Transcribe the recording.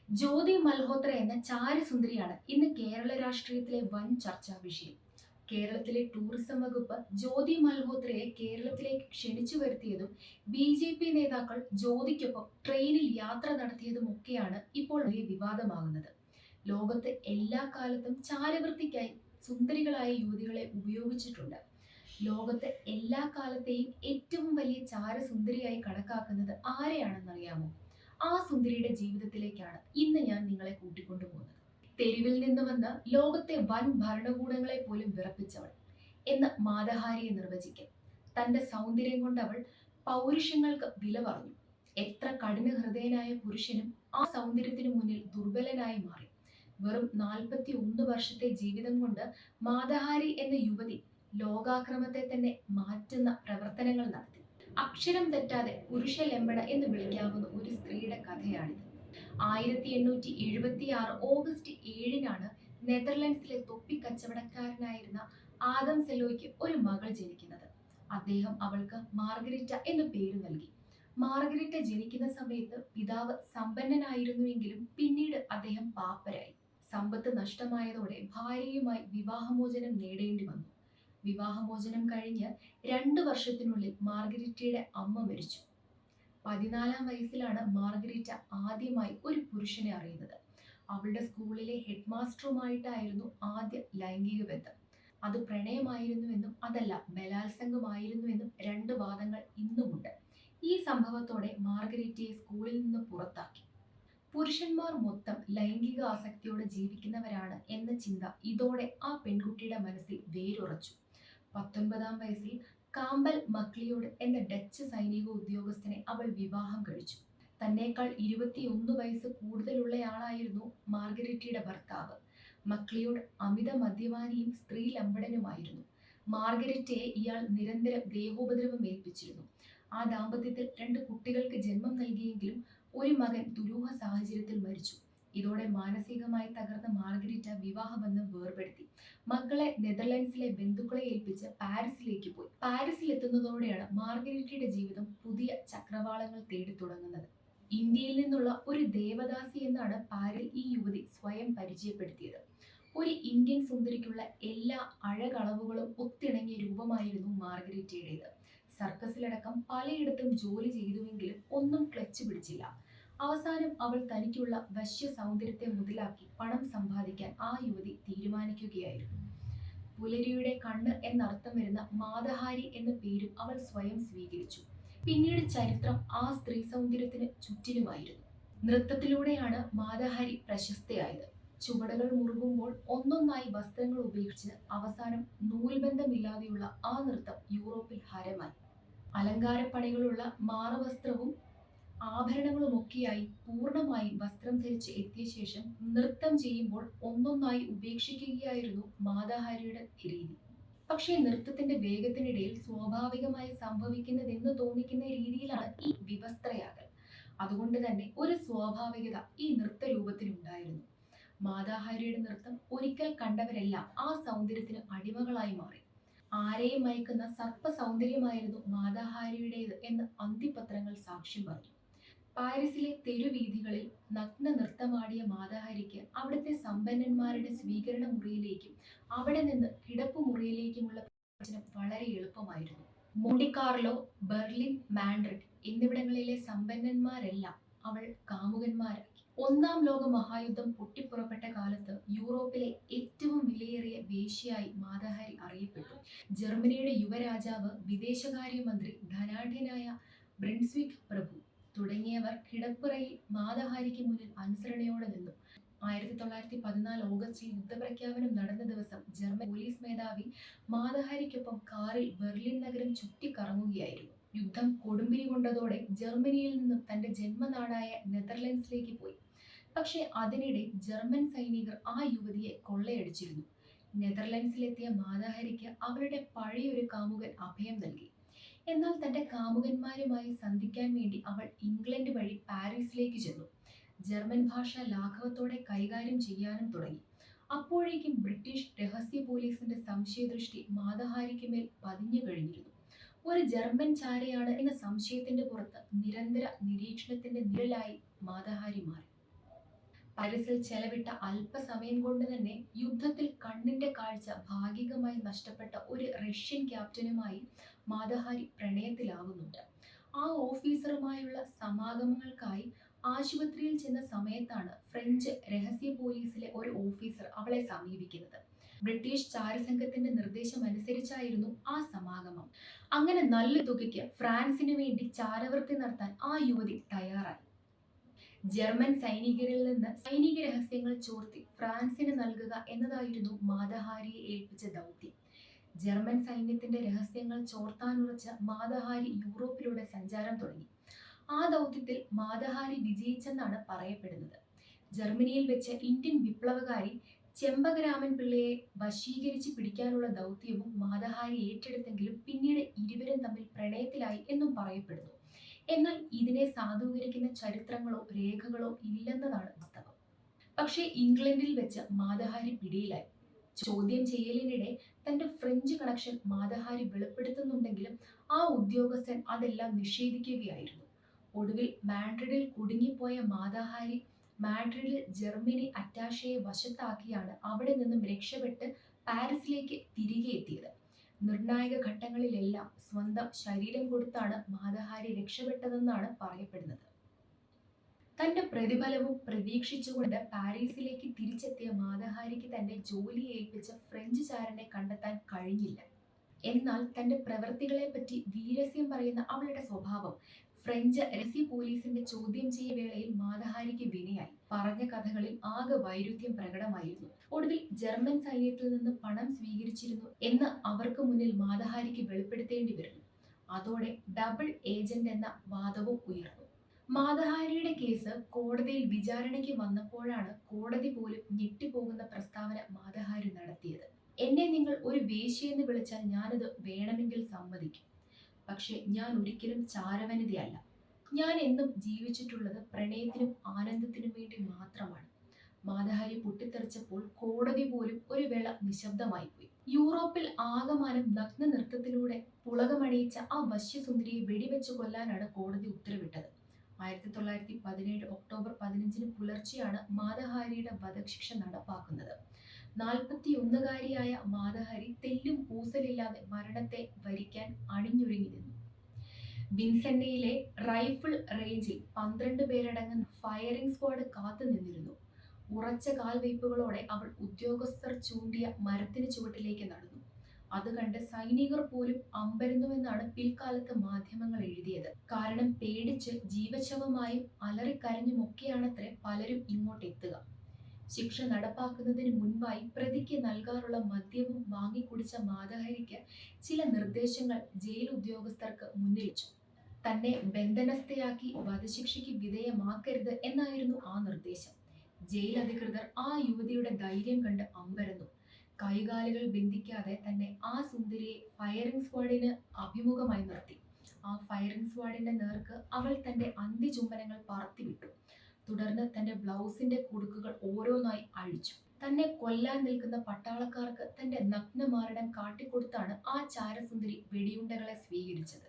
ജ്യോതി മൽഹോത്ര എന്ന ചാരസുന്ദരിയാണ് ഇന്ന് കേരള രാഷ്ട്രീയത്തിലെ വൻ ചർച്ചാ വിഷയം. കേരളത്തിലെ ടൂറിസം വകുപ്പ് ജ്യോതി മൽഹോത്രയെ കേരളത്തിലേക്ക് ക്ഷണിച്ചു വരുത്തിയതും ബി നേതാക്കൾ ജ്യോതിക്കൊപ്പം ട്രെയിനിൽ യാത്ര നടത്തിയതുമൊക്കെയാണ് ഇപ്പോൾ വലിയ വിവാദമാകുന്നത്. ലോകത്ത് എല്ലാ കാലത്തും ചാരവൃത്തിക്കായി സുന്ദരികളായ യുവതികളെ ഉപയോഗിച്ചിട്ടുണ്ട്. ലോകത്തെ എല്ലാ കാലത്തെയും ഏറ്റവും വലിയ ചാരസുന്ദരിയായി കണക്കാക്കുന്നത് ആരെയാണെന്നറിയാമോ? ആ സുന്ദരിയുടെ ജീവിതത്തിലേക്കാണ് ഇന്ന് ഞാൻ നിങ്ങളെ കൂട്ടിക്കൊണ്ടുപോകുന്നത്. തെരുവിൽ നിന്ന് വന്ന് ലോകത്തെ വൻ ഭരണകൂടങ്ങളെ പോലും വിറപ്പിച്ചവൾ എന്ന് മാതഹാരിയെ നിർവചിക്കും. തന്റെ സൗന്ദര്യം കൊണ്ട് അവൾ പൗരുഷങ്ങൾക്ക് വില പറഞ്ഞു. എത്ര കഠിന ഹൃദയനായ പുരുഷനും ആ സൗന്ദര്യത്തിനു മുന്നിൽ ദുർബലനായി മാറി. വെറും 41 വർഷത്തെ ജീവിതം കൊണ്ട് മാതഹാരി എന്ന യുവതി ലോകാക്രമത്തെ തന്നെ മാറ്റുന്ന പ്രവർത്തനങ്ങൾ നടത്തി. അക്ഷരം തെറ്റാതെ പുരുഷ ലെമ്പട എന്ന് വിളിക്കാവുന്ന ഒരു സ്ത്രീയുടെ കഥയാണിത്. 1876 ഓഗസ്റ്റ് 7-നാണ് നെതർലൻഡ്സിലെ തൊപ്പി കച്ചവടക്കാരനായിരുന്ന ആദം സെലോയ്ക്ക് ഒരു മകൾ ജനിക്കുന്നത്. അദ്ദേഹം അവൾക്ക് മാർഗരിറ്റ എന്ന പേര് നൽകി. മാർഗരിറ്റ ജനിക്കുന്ന സമയത്ത് പിതാവ് സമ്പന്നനായിരുന്നുവെങ്കിലും പിന്നീട് അദ്ദേഹം പാപ്പരായി. സമ്പത്ത് നഷ്ടമായതോടെ ഭാര്യയുമായി വിവാഹമോചനം നേടേണ്ടി വന്നു. വിവാഹമോചനം കഴിഞ്ഞ് 2 വർഷത്തിനുള്ളിൽ മാർഗരിറ്റയുടെ അമ്മ മരിച്ചു. 14-ാം വയസ്സിലാണ് മാർഗരിറ്റ ആദ്യമായി ഒരു പുരുഷനെ അറിയുന്നത്. അവളുടെ സ്കൂളിലെ ഹെഡ് മാസ്റ്ററുമായിട്ടായിരുന്നു ആദ്യ ലൈംഗിക ബന്ധം. അത് പ്രണയമായിരുന്നുവെന്നും അതല്ല ബലാത്സംഗമായിരുന്നുവെന്നും 2 വാദങ്ങൾ ഇന്നുമുണ്ട്. ഈ സംഭവത്തോടെ മാർഗരിറ്റയെ സ്കൂളിൽ നിന്ന് പുറത്താക്കി. പുരുഷന്മാർ മൊത്തം ലൈംഗിക ആസക്തിയോടെ ജീവിക്കുന്നവരാണ് എന്ന ചിന്ത ഇതോടെ ആ പെൺകുട്ടിയുടെ മനസ്സിൽ വേരുറച്ചു. 19-ാം വയസ്സിൽ കാമ്പൽ മക്ലിയോഡ് എന്ന ഡച്ച് സൈനിക ഉദ്യോഗസ്ഥനെ അവൾ വിവാഹം കഴിച്ചു. തന്നേക്കാൾ 21 വയസ്സ് കൂടുതലുള്ളയാളായിരുന്നു മാർഗരിറ്റയുടെ ഭർത്താവ്. മക്ലിയോഡ് അമിത മദ്യപാനിയും സ്ത്രീ ലംബടനുമായിരുന്നു. മാർഗരിറ്റയെ ഇയാൾ നിരന്തരം ദേഹോപദ്രവം ഏൽപ്പിച്ചിരുന്നു. ആ ദാമ്പത്യത്തിൽ 2 കുട്ടികൾക്ക് ജന്മം നൽകിയെങ്കിലും ഒരു മകൻ ദുരൂഹ സാഹചര്യത്തിൽ മരിച്ചു. ഇതോടെ മാനസികമായി തകർന്ന മാർഗരിറ്റ വിവാഹബന്ധം വേർപെടുത്തി. മക്കളെ നെതർലൻഡ്സിലെ ബന്ധുക്കളെ ഏൽപ്പിച്ച് പാരീസിലേക്ക് പോയി. പാരീസിൽ എത്തുന്നതോടെയാണ് മാർഗരിറ്റയുടെ ജീവിതം പുതിയ ചക്രവാളങ്ങൾ തേടി തുടങ്ങുന്നത്. ഇന്ത്യയിൽ നിന്നുള്ള ഒരു ദേവദാസി എന്നാണ് പാരീസിൽ ഈ യുവതി സ്വയം പരിചയപ്പെടുത്തിയത്. ഒരു ഇന്ത്യൻ സുന്ദരിക്കുള്ള എല്ലാ അഴകളവുകളും ഒത്തിണങ്ങിയ രൂപമായിരുന്നു മാർഗരിറ്റയുടേത്. സർക്കസിലടക്കം പലയിടത്തും ജോലി ചെയ്തുവെങ്കിലും ഒന്നും ക്ലച്ച് പിടിച്ചില്ല. അവസാനം അവൾ തനിക്കുള്ള വശ്യ സൗന്ദര്യത്തെ മുതലാക്കി പണം സമ്പാദിക്കാൻ ആ യുവതി തീരുമാനിക്കുകയായിരുന്നു. പുലരിയുടെ കണ്ണ് എന്നർത്ഥം വരുന്ന മാതഹാരി എന്ന പേരും അവൾ സ്വയം സ്വീകരിച്ചു. പിന്നീട് ചരിത്രം ആ സ്ത്രീ സൗന്ദര്യത്തിന് ചുറ്റിലുമായിരുന്നു. നൃത്തത്തിലൂടെയാണ് മാതഹാരി പ്രശസ്തയായത്. ചുവടുകൾ മുറുകുമ്പോൾ ഒന്നൊന്നായി വസ്ത്രങ്ങൾ ഉപേക്ഷിച്ച് അവസാനം നൂൽബന്ധമില്ലാതെയുള്ള ആ നൃത്തം യൂറോപ്പിൽ ഹരമായി. അലങ്കാരപ്പണികളുള്ള മാറവസ്ത്രവും ആഭരണങ്ങളുമൊക്കെയായി പൂർണ്ണമായി വസ്ത്രം ധരിച്ച് എത്തിയ ശേഷം നൃത്തം ചെയ്യുമ്പോൾ ഒന്നൊന്നായി ഉപേക്ഷിക്കുകയായിരുന്നു മാതഹാരിയുടെ രീതി. പക്ഷേ നൃത്തത്തിന്റെ വേഗത്തിനിടയിൽ സ്വാഭാവികമായി സംഭവിക്കുന്നതെന്ന് തോന്നിക്കുന്ന രീതിയിലാണ് ഈ വിവസ്ത്രയാകൽ. അതുകൊണ്ട് തന്നെ ഒരു സ്വാഭാവികത ഈ നൃത്തരൂപത്തിനുണ്ടായിരുന്നു. മാതാഹാരിയുടെ നൃത്തം ഒരിക്കൽ കണ്ടവരെല്ലാം ആ സൗന്ദര്യത്തിന് അടിമകളായി മാറി. ആരെയും മയക്കുന്ന സർപ്പ സൗന്ദര്യമായിരുന്നു മാതാഹാരിയുടേത് എന്ന് അന്തിപത്രങ്ങൾ സാക്ഷ്യം പറഞ്ഞു. പാരീസിലെ തെരുവീഥികളിൽ നഗ്ന നൃത്തമാടിയ മാതഹാരിക്ക് അവിടുത്തെ സമ്പന്നന്മാരുടെ സ്വീകരണ മുറിയിലേക്കും അവിടെ നിന്ന് കിടപ്പുമുറിയിലേക്കുമുള്ള പ്രവേശനം വളരെ എളുപ്പമായിരുന്നു. മോണ്ടിക്കാർലോ, ബെർലിൻ, മാഡ്രിഡ് എന്നിവിടങ്ങളിലെ സമ്പന്നന്മാരെല്ലാം അവൾ കാമുകന്മാരാക്കി. 1-ാം ലോക മഹായുദ്ധം പൊട്ടിപ്പുറപ്പെട്ട കാലത്ത് യൂറോപ്പിലെ ഏറ്റവും വിലയേറിയ വേശ്യയായി മാതഹാരി അറിയപ്പെട്ടു. ജർമ്മനിയുടെ യുവരാജാവ്, വിദേശകാര്യമന്ത്രി, ധനാഢ്യനായ ബ്രൻസ്വിക് പ്രഭു തുടങ്ങിയവർ കിടപ്പുറയിൽ മാതഹാരിക്ക് മുന്നിൽ അനുസരണയോടെ നിന്നു. 1914 ഓഗസ്റ്റിൽ യുദ്ധപ്രഖ്യാപനം നടന്ന ദിവസം ജർമ്മൻ പോലീസ് മേധാവി മാതഹാരിക്കൊപ്പം കാറിൽ ബെർലിൻ നഗരം ചുറ്റിക്കറങ്ങുകയായിരുന്നു. യുദ്ധം കൊടുമ്പിരി കൊണ്ടതോടെ ജർമ്മനിയിൽ നിന്നും തന്റെ ജന്മനാടായ നെതർലൻഡ്സിലേക്ക് പോയി. പക്ഷേ അതിനിടെ ജർമ്മൻ സൈനികർ ആ യുവതിയെ കൊള്ളയടിച്ചിരുന്നു. നെതർലൻഡ്സിലെത്തിയ മാതഹാരിക്ക് അവളുടെ പഴയൊരു കാമുകൻ അഭയം നൽകി. എന്നാൽ തന്റെ കാമുകന്മാരുമായി സന്ധിക്കാൻ വേണ്ടി അവൾ ഇംഗ്ലണ്ട് വഴി പാരീസിലേക്ക് ചെന്നു. ജർമ്മൻ ഭാഷ ലാഘവത്തോടെ കൈകാര്യം ചെയ്യാനും തുടങ്ങി. അപ്പോഴേക്കും ബ്രിട്ടീഷ് രഹസ്യ പോലീസിന്റെ സംശയദൃഷ്ടി മാതഹാരിക്ക് മേൽ പതിഞ്ഞു കഴിഞ്ഞിരുന്നു. ഒരു ജർമ്മൻ ചാരയാണ് എന്ന സംശയത്തിന്റെ പുറത്ത് നിരന്തര നിരീക്ഷണത്തിന്റെ നിഴലായി മാതഹാരി മാറി. പാരീസിൽ ചെലവിട്ട അല്പസമയം കൊണ്ട് തന്നെ യുദ്ധത്തിൽ കണ്ണിന്റെ കാഴ്ച ഭാഗികമായി നഷ്ടപ്പെട്ട ഒരു റഷ്യൻ ക്യാപ്റ്റനുമായി മാതഹാരി പ്രണയത്തിലാവുന്നുണ്ട്. ആ ഓഫീസറുമായുള്ള സമാഗമങ്ങൾക്കായി ആശുപത്രിയിൽ ചെന്ന സമയത്താണ് ഫ്രഞ്ച് രഹസ്യ പോലീസിലെ ഒരു ഓഫീസർ അവളെ സമീപിക്കുന്നത്. ബ്രിട്ടീഷ് ചാരസംഘത്തിന്റെ നിർദ്ദേശം അനുസരിച്ചായിരുന്നു ആ സമാഗമം. അങ്ങനെ നല്ല തുകയ്ക്ക് ഫ്രാൻസിന് വേണ്ടി ചാരവൃത്തി നടത്താൻ ആ യുവതി തയ്യാറായി. ജർമ്മൻ സൈനികരിൽ നിന്ന് സൈനിക രഹസ്യങ്ങൾ ചോർത്തി ഫ്രാൻസിന് നൽകുക എന്നതായിരുന്നു മാതഹാരിയെ ഏൽപ്പിച്ച ദൗത്യം. ജർമ്മൻ സൈന്യത്തിന്റെ രഹസ്യങ്ങൾ ചോർത്താനുറച്ച മാതഹാരി യൂറോപ്പിലൂടെ സഞ്ചാരം തുടങ്ങി. ആ ദൗത്യത്തിൽ മാതഹാരി വിജയിച്ചെന്നാണ് പറയപ്പെടുന്നത്. ജർമ്മനിയിൽ വെച്ച് ഇന്ത്യൻ വിപ്ലവകാരി ചെമ്പകരാമൻ പിള്ളയെ വശീകരിച്ച് പിടിക്കാനുള്ള ദൗത്യവും മാതഹാരി ഏറ്റെടുത്തെങ്കിലും പിന്നീട് ഇരുവരും തമ്മിൽ പ്രണയത്തിലായി എന്നും പറയപ്പെടുന്നു. എന്നാൽ ഇതിനെ സാധൂകരിക്കുന്ന ചരിത്രങ്ങളോ രേഖകളോ ഇല്ലെന്നതാണ് വാസ്തവം. പക്ഷേ ഇംഗ്ലണ്ടിൽ വെച്ച് മാതഹാരി പിടിയിലായി. ചോദ്യം ചെയ്യലിനിടെ തന്റെ ഫ്രഞ്ച് കണക്ഷൻ മാതഹാരി വെളിപ്പെടുത്തുന്നുണ്ടെങ്കിലും ആ ഉദ്യോഗസ്ഥൻ അതെല്ലാം നിഷേധിക്കുകയായിരുന്നു. ഒടുവിൽ മാഡ്രിഡിൽ കുടുങ്ങിപ്പോയ മാതഹാരി മാഡ്രിഡിൽ ജർമ്മനി അറ്റാഷയെ വശത്താക്കിയാണ് അവിടെ നിന്നും രക്ഷപ്പെട്ട് പാരീസിലേക്ക് തിരികെ എത്തിയത്. നിർണായക ഘട്ടങ്ങളിലെല്ലാം സ്വന്തം ശരീരം കൊടുത്താണ് മാതഹാരി രക്ഷപ്പെട്ടതെന്നാണ് പറയപ്പെടുന്നത്. തന്റെ പ്രതിഫലവും പ്രതീക്ഷിച്ചുകൊണ്ട് പാരീസിലേക്ക് തിരിച്ചെത്തിയ മാതഹാരിക്ക് തന്റെ ജോലി ഏൽപ്പിച്ച ഫ്രഞ്ച് ചാരനെ കണ്ടെത്താൻ കഴിഞ്ഞില്ല. എന്നാൽ തന്റെ പ്രവൃത്തികളെപ്പറ്റി വീരസ്യം പറയുന്ന അവളുടെ സ്വഭാവം ഫ്രഞ്ച് രഹസ്യ പോലീസിന്റെ ചോദ്യം ചെയ്യ വേളയിൽ മാതഹാരിക്ക് വിനയായി. പറഞ്ഞ കഥകളിൽ ആകെ വൈരുദ്ധ്യം പ്രകടമായിരുന്നു. ഒടുവിൽ ജർമ്മൻ സൈന്യത്തിൽ നിന്ന് പണം സ്വീകരിച്ചിരുന്നു എന്ന് അവർക്ക് മുന്നിൽ മാതഹാരിക്ക് വെളിപ്പെടുത്തേണ്ടി വരുന്നു. അതോടെ ഡബിൾ ഏജന്റ് എന്ന വാദവും ഉയർന്നു. മാതഹാരിയുടെ കേസ് കോടതിയിൽ വിചാരണയ്ക്ക് വന്നപ്പോഴാണ് കോടതി പോലും ഞെട്ടിപ്പോകുന്ന പ്രസ്താവന മാതഹാരി നടത്തിയത്. എന്നെ നിങ്ങൾ ഒരു വേശ്യയെന്ന് വിളിച്ചാൽ ഞാനത് വേണമെങ്കിൽ സമ്മതിക്കും. പക്ഷെ ഞാൻ ഒരിക്കലും ചാരവനിതയല്ല. ഞാൻ എന്നും ജീവിച്ചിട്ടുള്ളത് പ്രണയത്തിനും ആനന്ദത്തിനും വേണ്ടി മാത്രമാണ്. മാതഹാരി പൊട്ടിത്തെറിച്ചപ്പോൾ കോടതി പോലും ഒരു വേള നിശബ്ദമായിപ്പോയി. യൂറോപ്പിൽ ആകമാനം നഗ്ന നൃത്തത്തിലൂടെ പുളകമണിയിച്ച ആ വശ്യസുന്ദരിയെ വെടിവെച്ച് കൊല്ലാനാണ് കോടതി ഉത്തരവിട്ടത്. 1917 ഒക്ടോബർ 15 പുലർച്ചെയാണ് മാതഹാരിയുടെ വധശിക്ഷ നടപ്പാക്കുന്നത്. 41-കാരിയായ മാതഹാരി തെല്ലും കൂസലില്ലാതെ മരണത്തെ വരിക്കാൻ അണിഞ്ഞൊരുങ്ങി നിന്നു. വിൻസെന്റയിലെ റൈഫിൾ റേഞ്ചിൽ 12 പേരടങ്ങുന്ന ഫയറിംഗ് സ്ക്വാഡ് കാത്തു നിന്നിരുന്നു. ഉറച്ച കാൽവയ്പുകളോടെ അവൾ ഉദ്യോഗസ്ഥർ ചൂണ്ടിയ മരത്തിന് ചുവട്ടിലേക്ക് നടന്നു. അത് കണ്ട് സൈനികർ പോലും അമ്പരന്നുവെന്നാണ് പിൽക്കാലത്ത് മാധ്യമങ്ങൾ എഴുതിയത്. കാരണം പേടിച്ച് ജീവശവമായും അലറിക്കരഞ്ഞുമൊക്കെയാണത്രേ പലരും ഇങ്ങോട്ടെത്തുക. ശിക്ഷ നടപ്പാക്കുന്നതിന് മുൻപായി പ്രതിക്ക് നൽകാറുള്ള മദ്യവും വാങ്ങിക്കുടിച്ച മാതഹാരിക്ക് ചില നിർദ്ദേശങ്ങൾ ജയിൽ ഉദ്യോഗസ്ഥർക്ക് മുന്നിൽ വെച്ചു. തന്നെ ബന്ധനസ്ഥയാക്കി വധശിക്ഷയ്ക്ക് വിധേയമാക്കരുത് എന്നായിരുന്നു ആ നിർദ്ദേശം. ജയിൽ അധികൃതർ ആ യുവതിയുടെ ധൈര്യം കണ്ട് അമ്പരന്നു. കൈകാലുകൾ ബന്ധിക്കാതെ തന്നെ ആ സുന്ദരിയെ ഫയറിംഗ് സ്ക്വാഡിന് അഭിമുഖമായി നിർത്തി. ആ ഫയറിംഗ് സ്ക്വാഡിന്റെ നേർക്ക് അവൾ തന്റെ അന്ത്യചുംബനങ്ങൾ പറത്തിവിട്ടു. തുടർന്ന് തന്റെ ബ്ലൗസിന്റെ കുടുക്കുകൾ ഓരോന്നായി അഴിച്ചു. തന്നെ കൊല്ലാൻ നിൽക്കുന്ന പട്ടാളക്കാർക്ക് തന്റെ നഗ്നമാരണം കാട്ടിക്കൊടുത്താണ് ആ ചാരസുന്ദരി വെടിയുണ്ടകളെ സ്വീകരിച്ചത്.